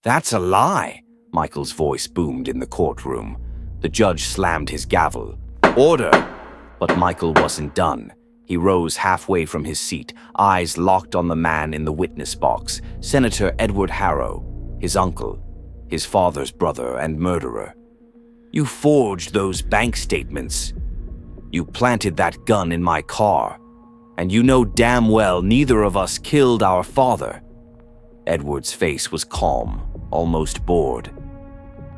"That's a lie," Michael's voice boomed in the courtroom. The judge slammed his gavel. "Order!" But Michael wasn't done. He rose halfway from his seat, eyes locked on the man in the witness box, Senator Edward Harrow, his uncle, his father's brother and murderer. "You forged those bank statements. You planted that gun in my car. And you know damn well neither of us killed our father." Edward's face was calm, almost bored.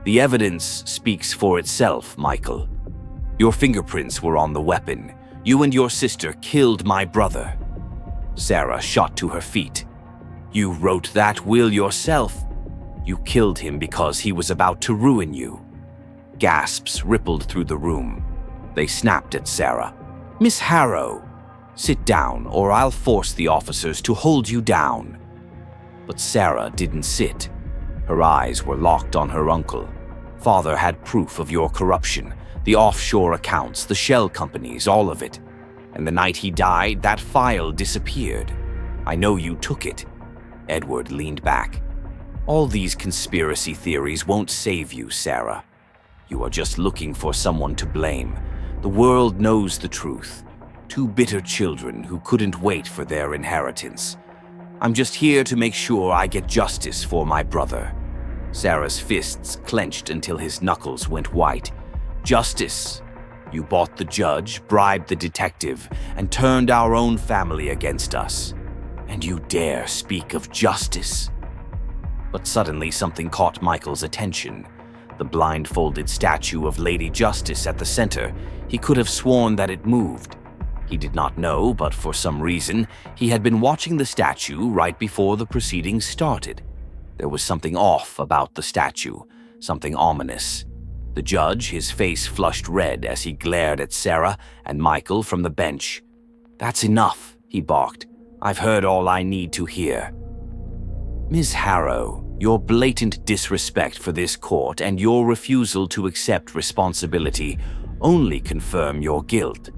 "The evidence speaks for itself, Michael. Your fingerprints were on the weapon. You and your sister killed my brother." Sarah shot to her feet. "You wrote that will yourself. You killed him because he was about to ruin you." Gasps rippled through the room. They snapped at Sarah. "Miss Harrow, sit down or I'll force the officers to hold you down." But Sarah didn't sit. Her eyes were locked on her uncle. "Father had proof of your corruption, the offshore accounts, the shell companies, all of it. And the night he died, that file disappeared. I know you took it." Edward leaned back. "All these conspiracy theories won't save you, Sarah. You are just looking for someone to blame. The world knows the truth. Two bitter children who couldn't wait for their inheritance. I'm just here to make sure I get justice for my brother." Sarah's fists clenched until his knuckles went white. "Justice? You bought the judge, bribed the detective, and turned our own family against us. And you dare speak of justice?" But suddenly something caught Michael's attention. The blindfolded statue of Lady Justice at the center. He could have sworn that it moved. He did not know, but for some reason, he had been watching the statue right before the proceedings started. There was something off about the statue, something ominous. The judge, his face flushed red as he glared at Sarah and Michael from the bench. "That's enough," he barked. "I've heard all I need to hear. Ms. Harrow, your blatant disrespect for this court and your refusal to accept responsibility only confirm your guilt."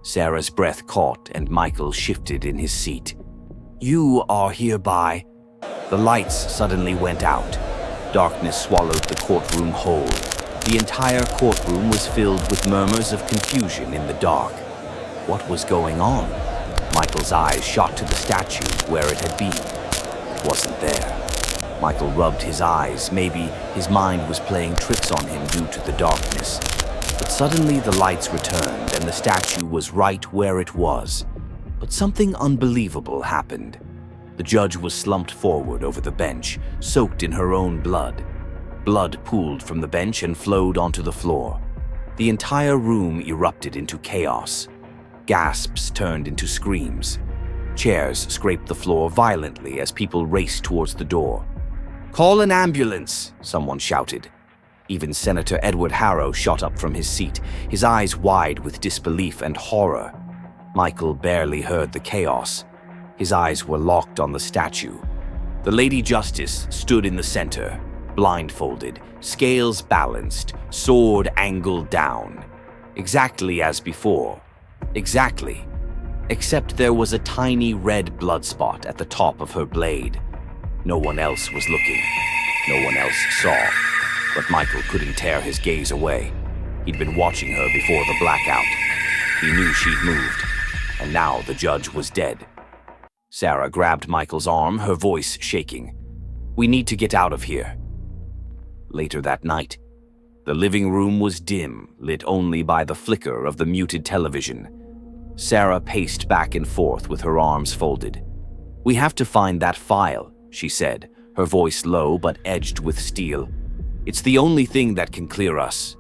Sarah's breath caught and Michael shifted in his seat. "You are hereby..." The lights suddenly went out. Darkness swallowed the courtroom whole. The entire courtroom was filled with murmurs of confusion in the dark. What was going on? Michael's eyes shot to the statue where it had been. It wasn't there. Michael rubbed his eyes. Maybe his mind was playing tricks on him due to the darkness. But suddenly the lights returned and the statue was right where it was. But something unbelievable happened. The judge was slumped forward over the bench, soaked in her own blood. Blood pooled from the bench and flowed onto the floor. The entire room erupted into chaos. Gasps turned into screams. Chairs scraped the floor violently as people raced towards the door. "Call an ambulance," someone shouted. Even Senator Edward Harrow shot up from his seat, his eyes wide with disbelief and horror. Michael barely heard the chaos. His eyes were locked on the statue. The Lady Justice stood in the center, blindfolded, scales balanced, sword angled down. Exactly as before. Exactly. Except there was a tiny red blood spot at the top of her blade. No one else was looking. No one else saw. But Michael couldn't tear his gaze away. He'd been watching her before the blackout. He knew she'd moved. And now the judge was dead. Sarah grabbed Michael's arm, her voice shaking. "We need to get out of here." Later that night, the living room was dim, lit only by the flicker of the muted television. Sarah paced back and forth with her arms folded. "We have to find that file," she said, her voice low but edged with steel. "It's the only thing that can clear us.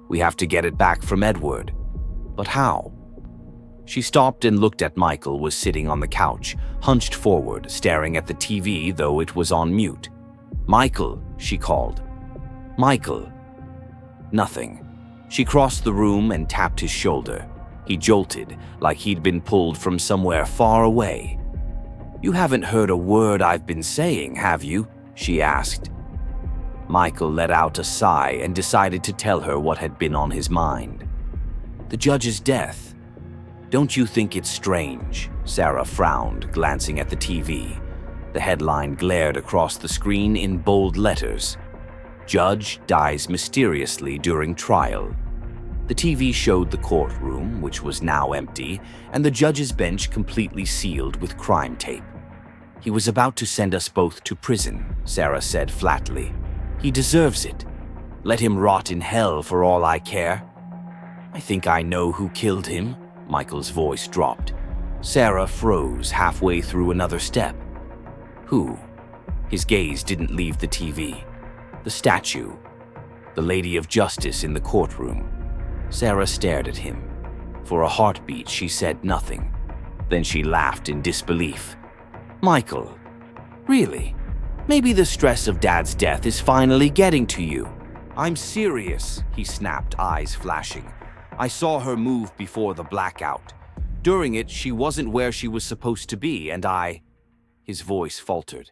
We have to get it back from Edward. But how?" She stopped and looked at Michael, was sitting on the couch, hunched forward, staring at the TV though it was on mute. "Michael," she called. "Michael." Nothing. She crossed the room and tapped his shoulder. He jolted, like he'd been pulled from somewhere far away. "You haven't heard a word I've been saying, have you?" she asked. Michael let out a sigh and decided to tell her what had been on his mind. "The judge's death. Don't you think it's strange?" Sarah frowned, glancing at the TV. The headline glared across the screen in bold letters. Judge dies mysteriously during trial. The TV showed the courtroom, which was now empty, and the judge's bench completely sealed with crime tape. "He was about to send us both to prison," Sarah said flatly. "He deserves it. Let him rot in hell for all I care." "I think I know who killed him," Michael's voice dropped. Sarah froze halfway through another step. "Who?" His gaze didn't leave the TV. "The statue. The Lady of Justice in the courtroom." Sarah stared at him. For a heartbeat, she said nothing. Then she laughed in disbelief. "Michael, really? Maybe the stress of Dad's death is finally getting to you." "I'm serious," he snapped, eyes flashing. "I saw her move before the blackout. During it, she wasn't where she was supposed to be, and His voice faltered.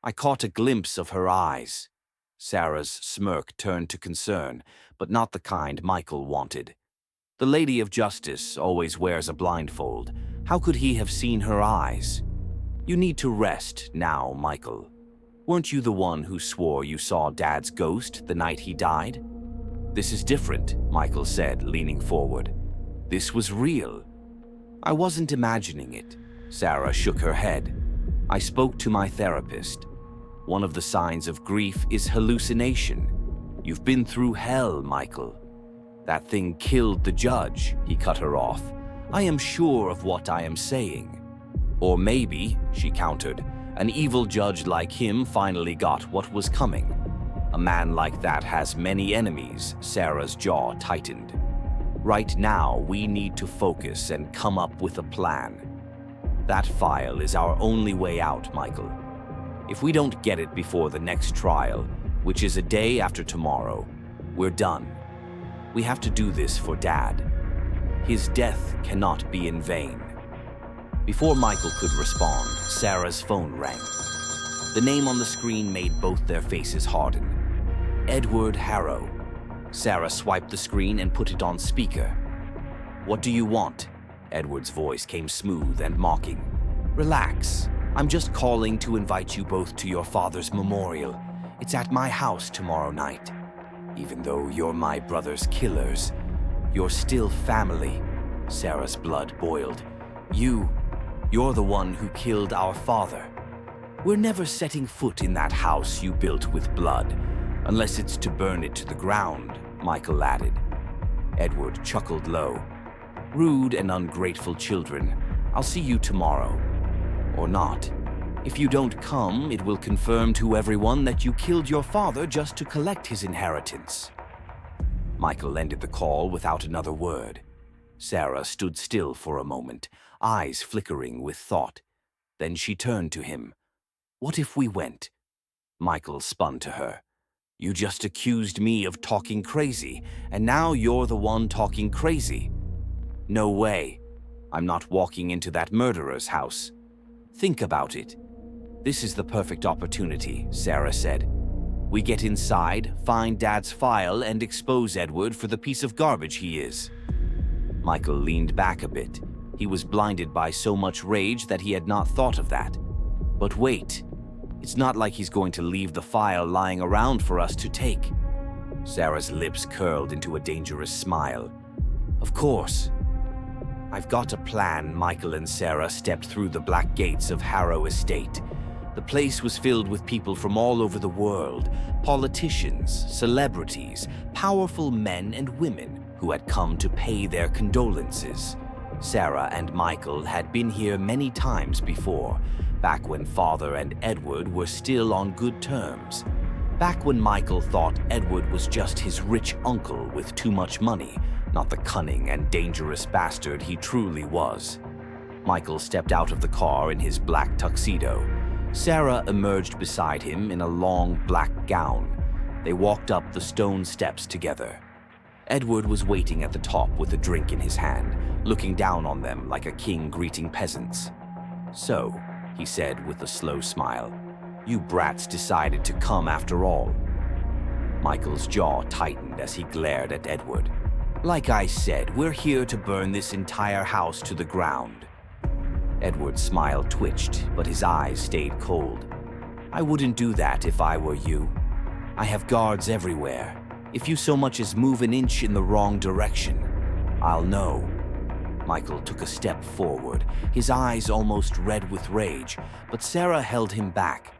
"I caught a glimpse of her eyes." Sarah's smirk turned to concern, but not the kind Michael wanted. "The Lady of Justice always wears a blindfold. How could he have seen her eyes?" "You need to rest now, Michael. Weren't you the one who swore you saw Dad's ghost the night he died?" "This is different," Michael said, leaning forward. "This was real." "I wasn't imagining it." Sarah shook her head. "I spoke to my therapist. One of the signs of grief is hallucination. You've been through hell, Michael." "That thing killed the judge," he cut her off. "I am sure of what I am saying." "Or maybe," she countered, "an evil judge like him finally got what was coming." "A man like that has many enemies," Sarah's jaw tightened. "Right now, we need to focus and come up with a plan. That file is our only way out, Michael. If we don't get it before the next trial, which is a day after tomorrow, we're done. We have to do this for Dad. His death cannot be in vain." Before Michael could respond, Sarah's phone rang. The name on the screen made both their faces harden. Edward Harrow. Sarah swiped the screen and put it on speaker. "What do you want?" Edward's voice came smooth and mocking. "Relax. I'm just calling to invite you both to your father's memorial. It's at my house tomorrow night. Even though you're my brother's killers, you're still family." Sarah's blood boiled. You're the one who killed our father. "We're never setting foot in that house you built with blood, unless it's to burn it to the ground," Michael added. Edward chuckled low. "Rude and ungrateful children. I'll see you tomorrow. Or not. If you don't come, it will confirm to everyone that you killed your father just to collect his inheritance." Michael ended the call without another word. Sarah stood still for a moment, eyes flickering with thought. Then she turned to him. "What if we went?" Michael spun to her. "You just accused me of talking crazy, and now you're the one talking crazy." "No way. I'm not walking into that murderer's house. Think about it." "This is the perfect opportunity," Sarah said. "We get inside, find Dad's file, and expose Edward for the piece of garbage he is." Michael leaned back a bit. He was blinded by so much rage that he had not thought of that. "But wait. It's not like he's going to leave the file lying around for us to take." Sarah's lips curled into a dangerous smile. "Of course." "I've got a plan." Michael and Sarah stepped through the black gates of Harrow Estate. The place was filled with people from all over the world, politicians, celebrities, powerful men and women who had come to pay their condolences. Sarah and Michael had been here many times before, back when Father and Edward were still on good terms. Back when Michael thought Edward was just his rich uncle with too much money, not the cunning and dangerous bastard he truly was. Michael stepped out of the car in his black tuxedo. Sarah emerged beside him in a long black gown. They walked up the stone steps together. Edward was waiting at the top with a drink in his hand, looking down on them like a king greeting peasants. "So," he said with a slow smile, "you brats decided to come after all." Michael's jaw tightened as he glared at Edward. "Like I said, we're here to burn this entire house to the ground." Edward's smile twitched, but his eyes stayed cold. I wouldn't do that if I were you. I have guards everywhere. If you so much as move an inch in the wrong direction, I'll know. Michael took a step forward, his eyes almost red with rage, but Sarah held him back.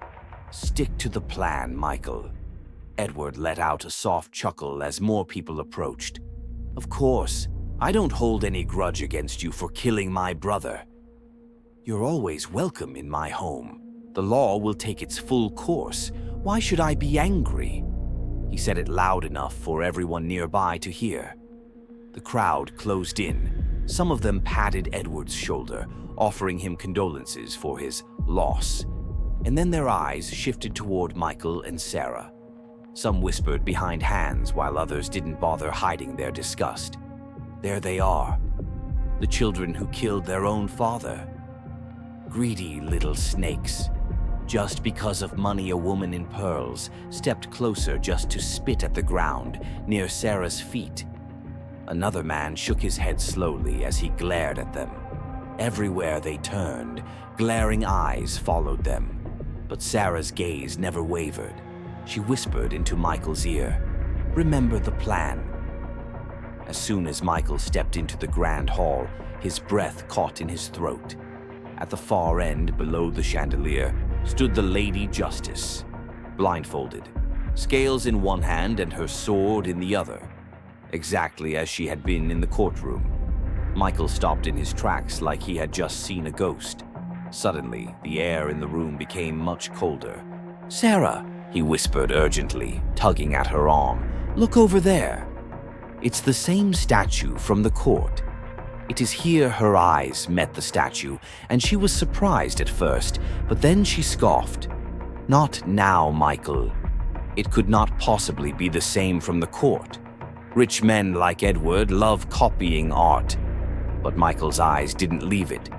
Stick to the plan, Michael. Edward let out a soft chuckle as more people approached. Of course, I don't hold any grudge against you for killing my brother. You're always welcome in my home. The law will take its full course. Why should I be angry? He said it loud enough for everyone nearby to hear. The crowd closed in. Some of them patted Edward's shoulder, offering him condolences for his loss. And then their eyes shifted toward Michael and Sarah. Some whispered behind hands while others didn't bother hiding their disgust. There they are, the children who killed their own father. Greedy little snakes. Just because of money, a woman in pearls stepped closer just to spit at the ground near Sarah's feet. Another man shook his head slowly as he glared at them. Everywhere they turned, glaring eyes followed them. But Sarah's gaze never wavered. She whispered into Michael's ear, "Remember the plan." As soon as Michael stepped into the grand hall, his breath caught in his throat. At the far end, below the chandelier, stood the Lady Justice, blindfolded, scales in one hand and her sword in the other, exactly as she had been in the courtroom. Michael stopped in his tracks like he had just seen a ghost. Suddenly, the air in the room became much colder. "Sarah," he whispered urgently, tugging at her arm, "look over there." It's the same statue from the court. It is here her eyes met the statue, and she was surprised at first, but then she scoffed. "Not now, Michael. It could not possibly be the same from the court. Rich men like Edward love copying art." But Michael's eyes didn't leave it.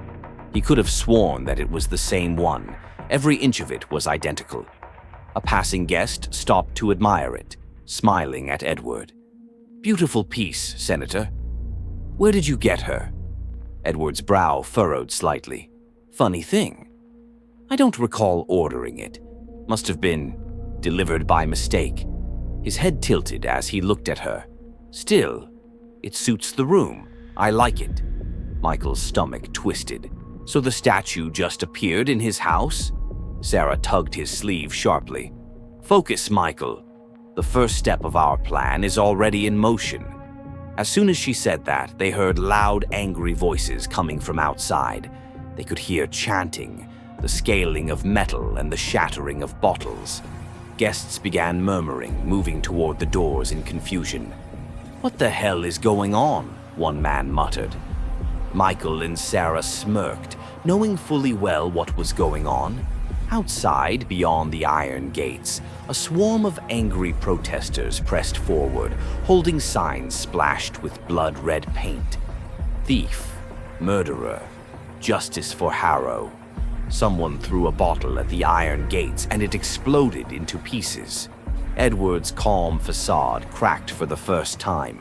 He could have sworn that it was the same one. Every inch of it was identical. A passing guest stopped to admire it, smiling at Edward. "Beautiful piece, Senator. Where did you get her?" Edward's brow furrowed slightly. "Funny thing. I don't recall ordering it. Must have been delivered by mistake." His head tilted as he looked at her. "Still, it suits the room. I like it." Michael's stomach twisted. "So the statue just appeared in his house?" Sarah tugged his sleeve sharply. "Focus, Michael. The first step of our plan is already in motion." As soon as she said that, they heard loud, angry voices coming from outside. They could hear chanting, the scaling of metal and the shattering of bottles. Guests began murmuring, moving toward the doors in confusion. "What the hell is going on?" one man muttered. Michael and Sarah smirked, knowing fully well what was going on. Outside, beyond the iron gates, a swarm of angry protesters pressed forward, holding signs splashed with blood-red paint. "Thief, murderer, justice for Harrow." Someone threw a bottle at the iron gates and it exploded into pieces. Edward's calm facade cracked for the first time.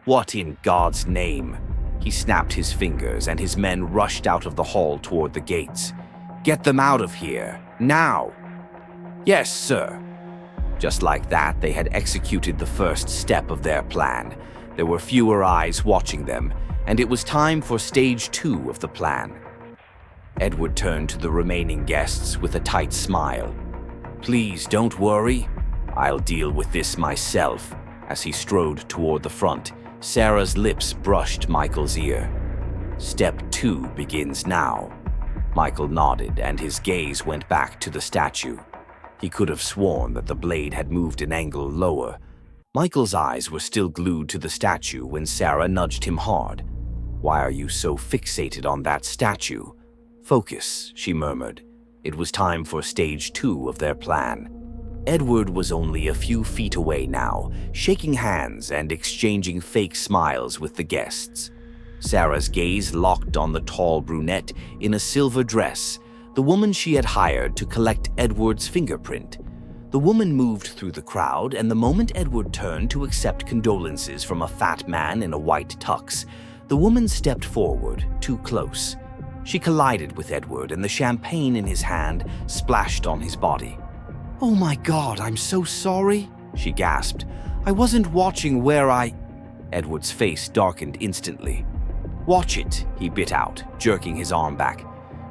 "What in God's name?" He snapped his fingers and his men rushed out of the hall toward the gates. "Get them out of here, now!" "Yes, sir." Just like that, they had executed the first step of their plan. There were fewer eyes watching them, and it was time for stage 2 of the plan. Edward turned to the remaining guests with a tight smile. "Please don't worry. I'll deal with this myself." As he strode toward the front, Sarah's lips brushed Michael's ear. "Step 2 begins now." Michael nodded, and his gaze went back to the statue. He could have sworn that the blade had moved an angle lower. Michael's eyes were still glued to the statue when Sarah nudged him hard. "Why are you so fixated on that statue?" "Focus," she murmured. It was time for stage 2 of their plan. Edward was only a few feet away now, shaking hands and exchanging fake smiles with the guests. Sarah's gaze locked on the tall brunette in a silver dress, the woman she had hired to collect Edward's fingerprint. The woman moved through the crowd, and the moment Edward turned to accept condolences from a fat man in a white tux, the woman stepped forward, too close. She collided with Edward, and the champagne in his hand splashed on his body. "Oh my God, I'm so sorry," she gasped. "I wasn't watching where I—" Edward's face darkened instantly. "Watch it," he bit out, jerking his arm back.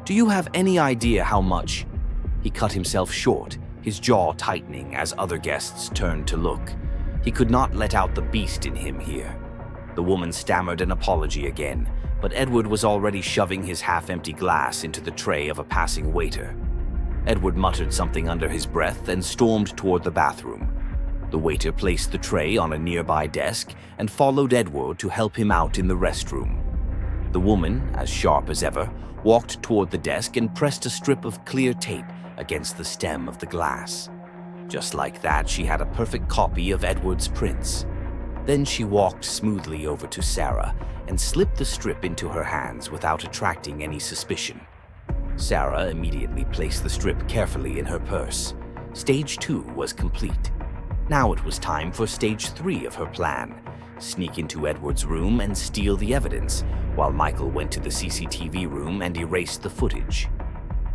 "Do you have any idea how much—" He cut himself short, his jaw tightening as other guests turned to look. He could not let out the beast in him here. The woman stammered an apology again, but Edward was already shoving his half-empty glass into the tray of a passing waiter. Edward muttered something under his breath and stormed toward the bathroom. The waiter placed the tray on a nearby desk and followed Edward to help him out in the restroom. The woman, as sharp as ever, walked toward the desk and pressed a strip of clear tape against the stem of the glass. Just like that, she had a perfect copy of Edward's prints. Then she walked smoothly over to Sarah and slipped the strip into her hands without attracting any suspicion. Sarah immediately placed the strip carefully in her purse. Stage 2 was complete. Now it was time for Stage 3 of her plan: sneak into Edward's room and steal the evidence, while Michael went to the CCTV room and erased the footage.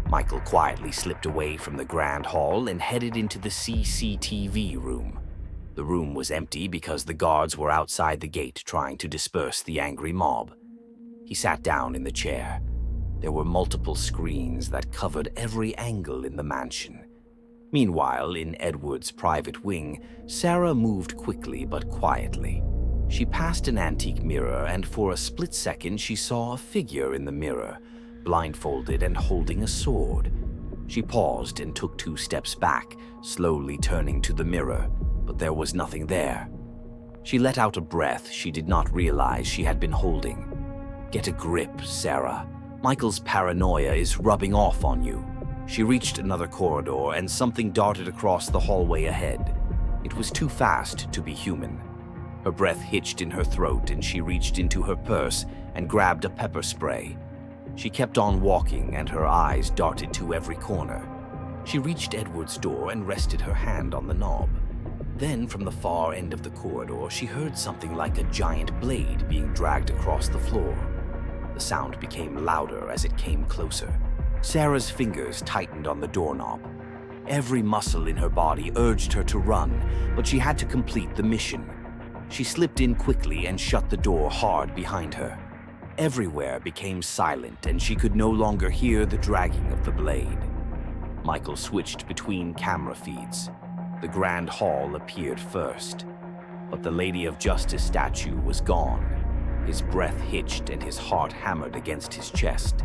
Michael quietly slipped away from the grand hall and headed into the CCTV room. The room was empty because the guards were outside the gate trying to disperse the angry mob. He sat down in the chair. There were multiple screens that covered every angle in the mansion. Meanwhile, in Edward's private wing, Sarah moved quickly but quietly. She passed an antique mirror, and for a split second she saw a figure in the mirror, blindfolded and holding a sword. She paused and took 2 steps back, slowly turning to the mirror, but there was nothing there. She let out a breath she did not realize she had been holding. "Get a grip, Sarah. Michael's paranoia is rubbing off on you." She reached another corridor, and something darted across the hallway ahead. It was too fast to be human. Her breath hitched in her throat, and she reached into her purse and grabbed a pepper spray. She kept on walking, and her eyes darted to every corner. She reached Edward's door and rested her hand on the knob. Then, from the far end of the corridor, she heard something like a giant blade being dragged across the floor. The sound became louder as it came closer. Sarah's fingers tightened on the doorknob. Every muscle in her body urged her to run, but she had to complete the mission. She slipped in quickly and shut the door hard behind her. Everywhere became silent, and she could no longer hear the dragging of the blade. Michael switched between camera feeds. The grand hall appeared first, but the Lady of Justice statue was gone. His breath hitched and his heart hammered against his chest.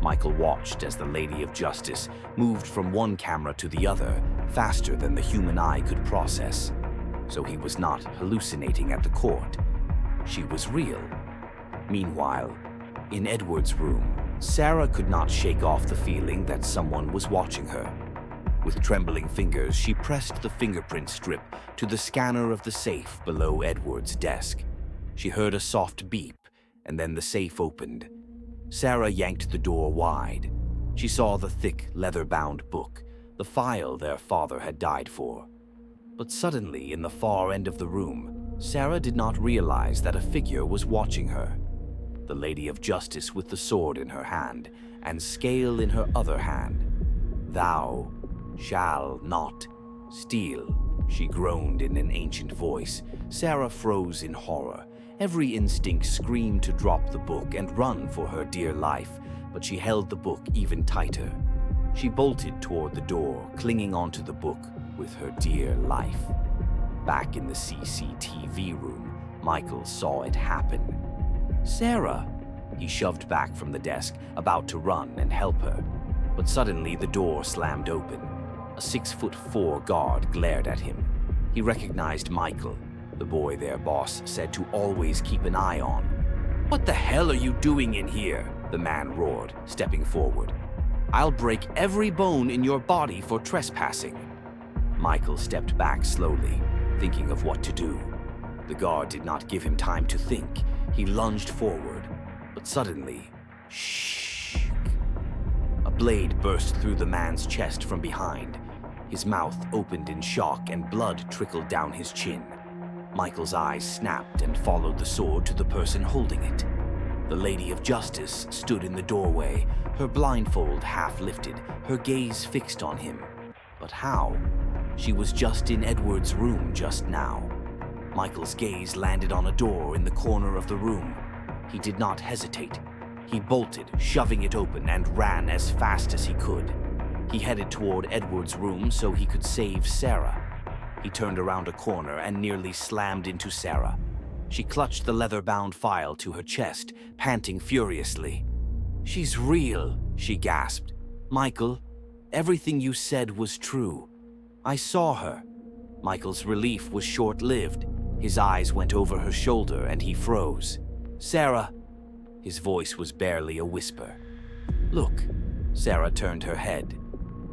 Michael watched as the Lady of Justice moved from one camera to the other faster than the human eye could process. So he was not hallucinating at the court. She was real. Meanwhile, in Edward's room, Sarah could not shake off the feeling that someone was watching her. With trembling fingers, she pressed the fingerprint strip to the scanner of the safe below Edward's desk. She heard a soft beep, and then the safe opened. Sarah yanked the door wide. She saw the thick, leather-bound book, the file their father had died for. But suddenly, in the far end of the room, Sarah did not realize that a figure was watching her. The Lady of Justice with the sword in her hand, and scale in her other hand. "Thou shall not steal," she groaned in an ancient voice. Sarah froze in horror. Every instinct screamed to drop the book and run for her dear life, but she held the book even tighter. She bolted toward the door, clinging onto the book with her dear life. Back in the CCTV room, Michael saw it happen. "Sarah!" He shoved back from the desk, about to run and help her. But suddenly the door slammed open. A 6'4" guard glared at him. He recognized Michael, the boy their boss said to always keep an eye on. "What the hell are you doing in here?" the man roared, stepping forward. "I'll break every bone in your body for trespassing." Michael stepped back slowly, thinking of what to do. The guard did not give him time to think. He lunged forward, but suddenly, shh! A blade burst through the man's chest from behind. His mouth opened in shock and blood trickled down his chin. Michael's eyes snapped and followed the sword to the person holding it. The Lady of Justice stood in the doorway, her blindfold half lifted, her gaze fixed on him. But how? She was just in Edward's room just now. Michael's gaze landed on a door in the corner of the room. He did not hesitate. He bolted, shoving it open, and ran as fast as he could. He headed toward Edward's room so he could save Sarah. He turned around a corner and nearly slammed into Sarah. She clutched the leather-bound file to her chest, panting furiously. "She's real," she gasped. "Michael, everything you said was true. I saw her." Michael's relief was short-lived. His eyes went over her shoulder and he froze. "Sarah," his voice was barely a whisper. "Look." Sarah turned her head.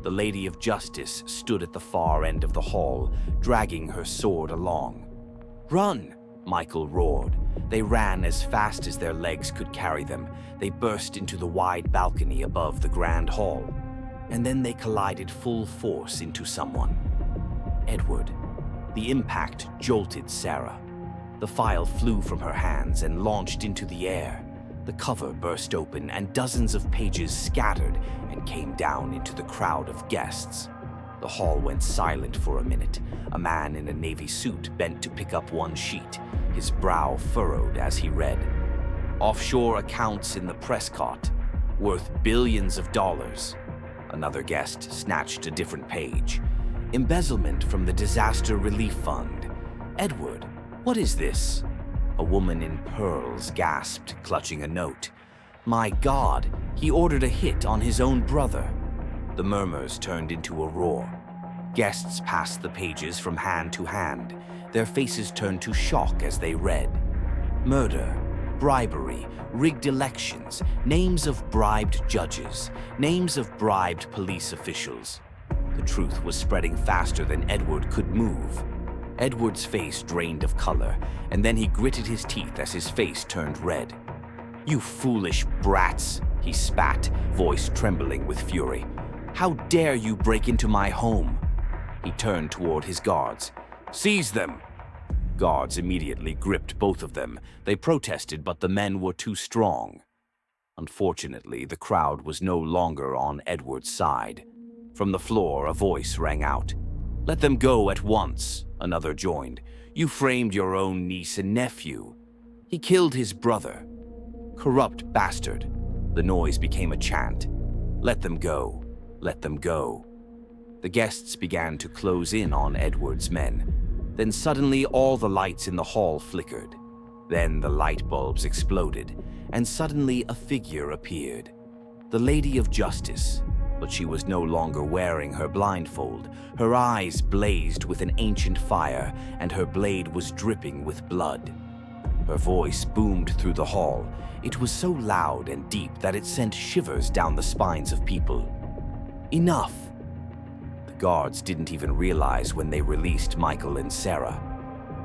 The Lady of Justice stood at the far end of the hall, dragging her sword along. "Run!" Michael roared. They ran as fast as their legs could carry them. They burst into the wide balcony above the grand hall. And then they collided full force into someone. Edward. The impact jolted Sarah. The file flew from her hands and launched into the air. The cover burst open and dozens of pages scattered and came down into the crowd of guests. The hall went silent for a minute. A man in a navy suit bent to pick up one sheet, his brow furrowed as he read. "Offshore accounts in the Prescott, worth billions of dollars." Another guest snatched a different page. "Embezzlement from the Disaster Relief Fund." "Edward, what is this?" A woman in pearls gasped, clutching a note. "My God, he ordered a hit on his own brother." The murmurs turned into a roar. Guests passed the pages from hand to hand. Their faces turned to shock as they read. Murder, bribery, rigged elections, names of bribed judges, names of bribed police officials. The truth was spreading faster than Edward could move. Edward's face drained of color, and then he gritted his teeth as his face turned red. "You foolish brats," he spat, voice trembling with fury. "How dare you break into my home?" He turned toward his guards. "Seize them!" Guards immediately gripped both of them. They protested, but the men were too strong. Unfortunately, the crowd was no longer on Edward's side. From the floor, a voice rang out. "Let them go at once," another joined. "You framed your own niece and nephew. He killed his brother. Corrupt bastard." The noise became a chant. "Let them go. Let them go." The guests began to close in on Edward's men. Then suddenly all the lights in the hall flickered. Then the light bulbs exploded, and suddenly a figure appeared. The Lady of Justice, but she was no longer wearing her blindfold. Her eyes blazed with an ancient fire, and her blade was dripping with blood. Her voice boomed through the hall. It was so loud and deep that it sent shivers down the spines of people. "Enough!" The guards didn't even realize when they released Michael and Sarah.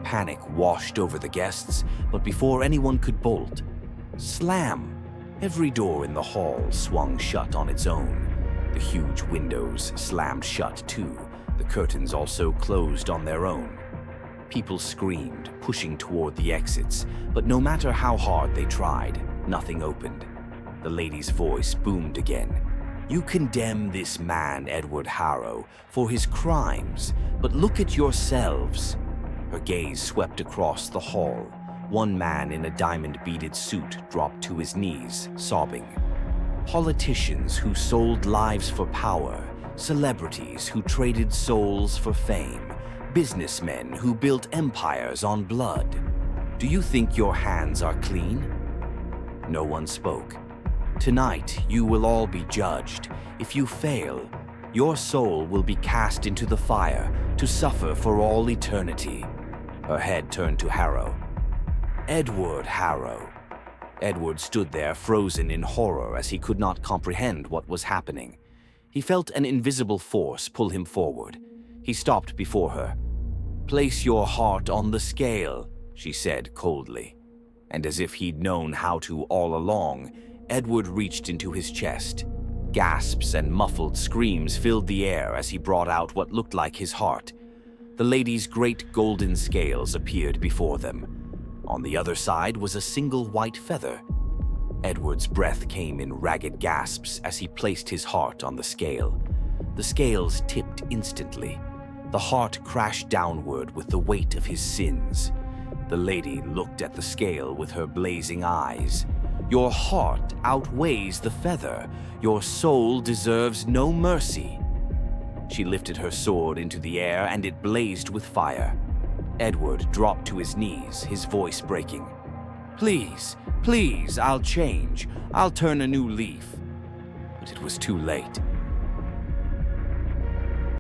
Panic washed over the guests, but before anyone could bolt, slam! Every door in the hall swung shut on its own. The huge windows slammed shut too. The curtains also closed on their own. People screamed, pushing toward the exits, but no matter how hard they tried, nothing opened. The lady's voice boomed again. "You condemn this man, Edward Harrow, for his crimes, but look at yourselves." Her gaze swept across the hall. One man in a diamond-beaded suit dropped to his knees, sobbing. "Politicians who sold lives for power, celebrities who traded souls for fame, businessmen who built empires on blood. Do you think your hands are clean?" No one spoke. "Tonight, you will all be judged. If you fail, your soul will be cast into the fire to suffer for all eternity." Her head turned to Harrow. "Edward Harrow." Edward stood there frozen in horror as he could not comprehend what was happening. He felt an invisible force pull him forward. He stopped before her. "Place your heart on the scale," she said coldly. And as if he'd known how to all along, Edward reached into his chest. Gasps and muffled screams filled the air as he brought out what looked like his heart. The lady's great golden scales appeared before them. On the other side was a single white feather. Edward's breath came in ragged gasps as he placed his heart on the scale. The scales tipped instantly. The heart crashed downward with the weight of his sins. The lady looked at the scale with her blazing eyes. Your heart outweighs the feather. Your soul deserves no mercy. She lifted her sword into the air and it blazed with fire. Edward dropped to his knees, his voice breaking. Please, please, I'll change. I'll turn a new leaf. But it was too late.